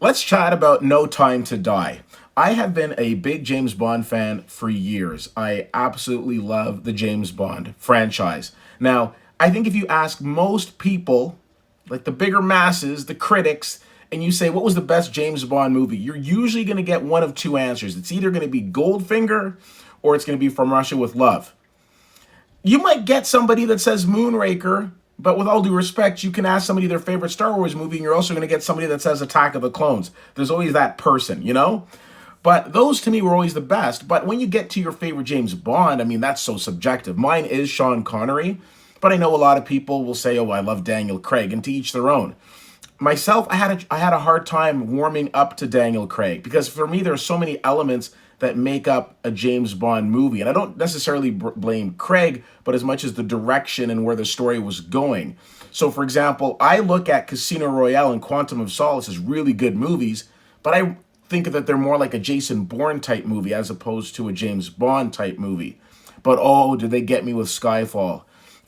Let's chat about No Time to Die. I have been a big James Bond fan for years. I absolutely love the James Bond franchise. Now, I think if you ask most people, like the bigger masses, the critics, and you say, what was the best James Bond movie? You're usually going to get one of two answers. It's either going to be Goldfinger or it's going to be From Russia with Love. You might get somebody that says Moonraker, but with all due respect, you can ask somebody their favorite Star Wars movie, and you're also going to get somebody that says Attack of the Clones. There's always that person, you know? But those to me were always the best. But when you get to your favorite James Bond, I mean, that's so subjective. Mine is Sean Connery, but I know a lot of people will say, oh, I love Daniel Craig, and to each their own. Myself, I had a hard time warming up to Daniel Craig because for me, there are so many elements that make up a James Bond movie. And I don't necessarily blame Craig, but as much as the direction and where the story was going. So, for example, I look at Casino Royale and Quantum of Solace as really good movies, but I think that they're more like a Jason Bourne type movie as opposed to a James Bond type movie. But oh, did they get me with Skyfall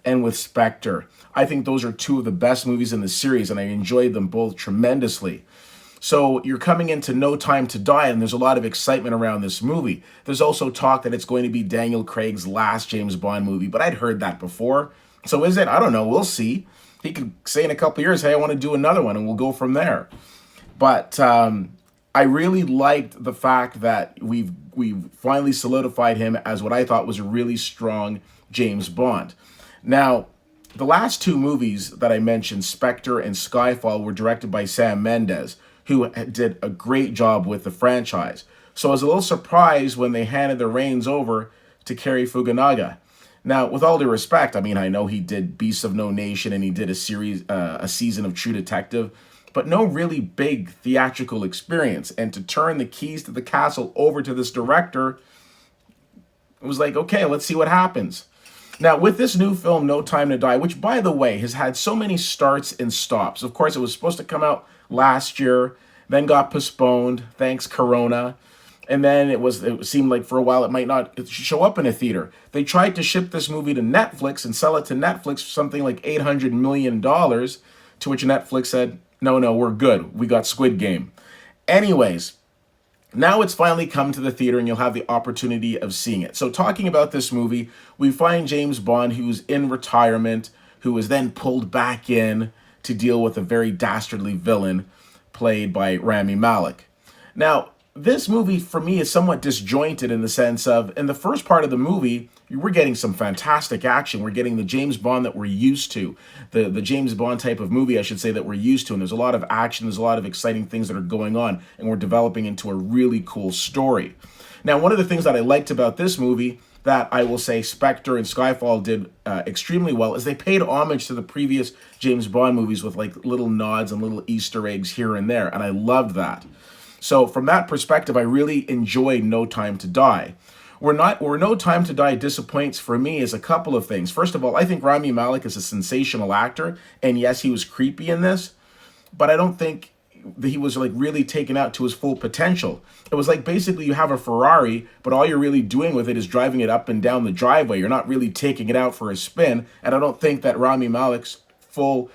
and with Spectre. I think those are two of the best movies in the series, and I enjoyed them both tremendously. So you're coming into No Time to Die, and there's a lot of excitement around this movie. There's also talk that it's going to be Daniel Craig's last James Bond movie, but I'd heard that before. So is it? I don't know. We'll see. He could say in a couple of years, hey, I want to do another one, and we'll go from there. But I really liked the fact that we've finally solidified him as what I thought was a really strong James Bond. Now, the last two movies that I mentioned, Spectre and Skyfall, were directed by Sam Mendes, who did a great job with the franchise. So I was a little surprised when they handed the reins over to Cary Fukunaga. Now, with all due respect, I mean, I know he did Beasts of No Nation and he did a season of True Detective, but no really big theatrical experience. And to turn the keys to the castle over to this director, it was like, okay, let's see what happens. Now, with this new film, No Time to Die, which, by the way, has had so many starts and stops. Of course, it was supposed to come out last year, then got postponed, thanks Corona. And then it seemed like for a while it might not show up in a theater. They tried to ship this movie to Netflix and sell it to Netflix for something like $800 million, to which Netflix said, no, we're good. We got Squid Game. Anyways, now it's finally come to the theater and you'll have the opportunity of seeing it. So talking about this movie, we find James Bond who's in retirement, who is then pulled back in to deal with a very dastardly villain played by Rami Malek. Now, this movie for me is somewhat disjointed in the sense of, in the first part of the movie, we're getting some fantastic action. We're getting the James Bond that we're used to, the James Bond type of movie, I should say, that we're used to. And there's a lot of action, there's a lot of exciting things that are going on, and we're developing into a really cool story. Now, one of the things that I liked about this movie that I will say Spectre and Skyfall did extremely well is they paid homage to the previous James Bond movies with like little nods and little Easter eggs here and there, and I loved that. So from that perspective, I really enjoyed No Time to Die. Where No Time to Die disappoints for me is a couple of things. First of all, I think Rami Malek is a sensational actor, and yes, he was creepy in this, but I don't think that he was like really taken out to his full potential. It was like basically you have a Ferrari, but all you're really doing with it is driving it up and down the driveway. You're not really taking it out for a spin, and I don't think that Rami Malek's full,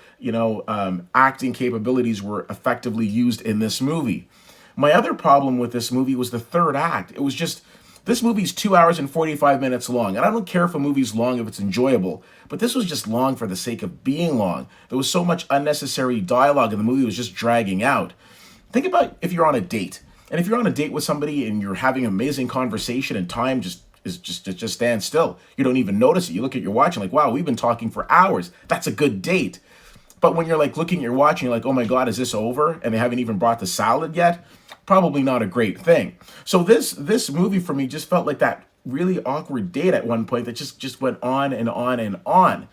acting capabilities were effectively used in this movie. My other problem with this movie was the third act. It was just, this movie's 2 hours and 45 minutes long. And I don't care if a movie's long if it's enjoyable, but this was just long for the sake of being long. There was so much unnecessary dialogue and the movie was just dragging out. Think about if you're on a date. And if you're on a date with somebody and you're having an amazing conversation and time just stands still. You don't even notice it. You look at your watch and like, wow, we've been talking for hours. That's a good date. But when you're like looking at your watch and you're like, oh my God, is this over? And they haven't even brought the salad yet? Probably not a great thing. So this movie for me just felt like that really awkward date at one point that just went on and on and on.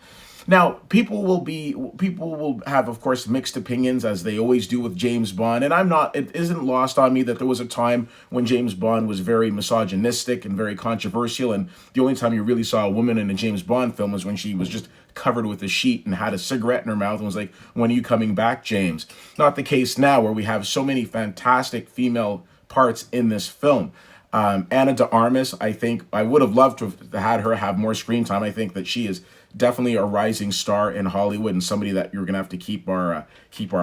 Now, people will have, of course, mixed opinions as they always do with James Bond. And it isn't lost on me that there was a time when James Bond was very misogynistic and very controversial. And the only time you really saw a woman in a James Bond film was when she was just covered with a sheet and had a cigarette in her mouth and was like, when are you coming back, James? Not the case now, where we have so many fantastic female parts in this film. Anna de Armas, I think I would have loved to have had her have more screen time. I think that she is definitely a rising star in Hollywood and somebody that you're gonna have to keep our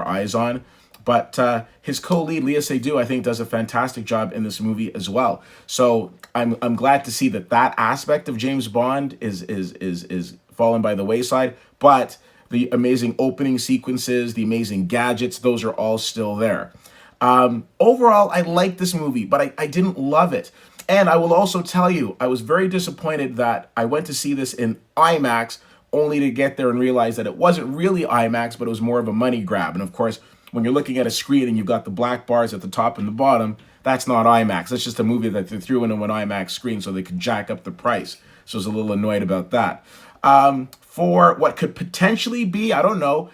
eyes on. But his co-lead, Leah Seydoux, I think does a fantastic job in this movie as well. So I'm glad to see that aspect of James Bond is fallen by the wayside. But the amazing opening sequences, the amazing gadgets, those are all still there. Overall, I liked this movie, but I didn't love it. And I will also tell you, I was very disappointed that I went to see this in IMAX only to get there and realize that it wasn't really IMAX, but it was more of a money grab. And of course, when you're looking at a screen and you've got the black bars at the top and the bottom, that's not IMAX. That's just a movie that they threw into an IMAX screen so they could jack up the price. So I was a little annoyed about that. For what could potentially be, I don't know,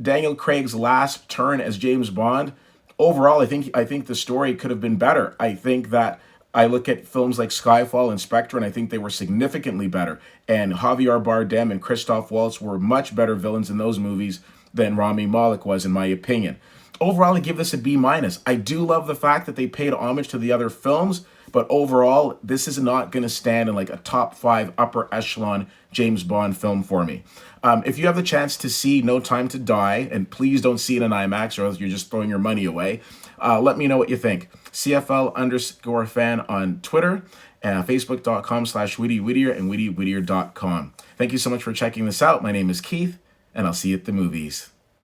Daniel Craig's last turn as James Bond, overall, I think the story could have been better. I think that I look at films like Skyfall and Spectre, and I think they were significantly better. And Javier Bardem and Christoph Waltz were much better villains in those movies than Rami Malek was, in my opinion. Overall, I give this a B-. I do love the fact that they paid homage to the other films, but overall, this is not going to stand in like a top 5 upper echelon James Bond film for me. If you have the chance to see No Time to Die, and please don't see it in IMAX or else you're just throwing your money away, let me know what you think. CFL_fan on Twitter, Facebook.com/WhittyWhittier and WhittyWhittier.com. Thank you so much for checking this out. My name is Keith, and I'll see you at the movies.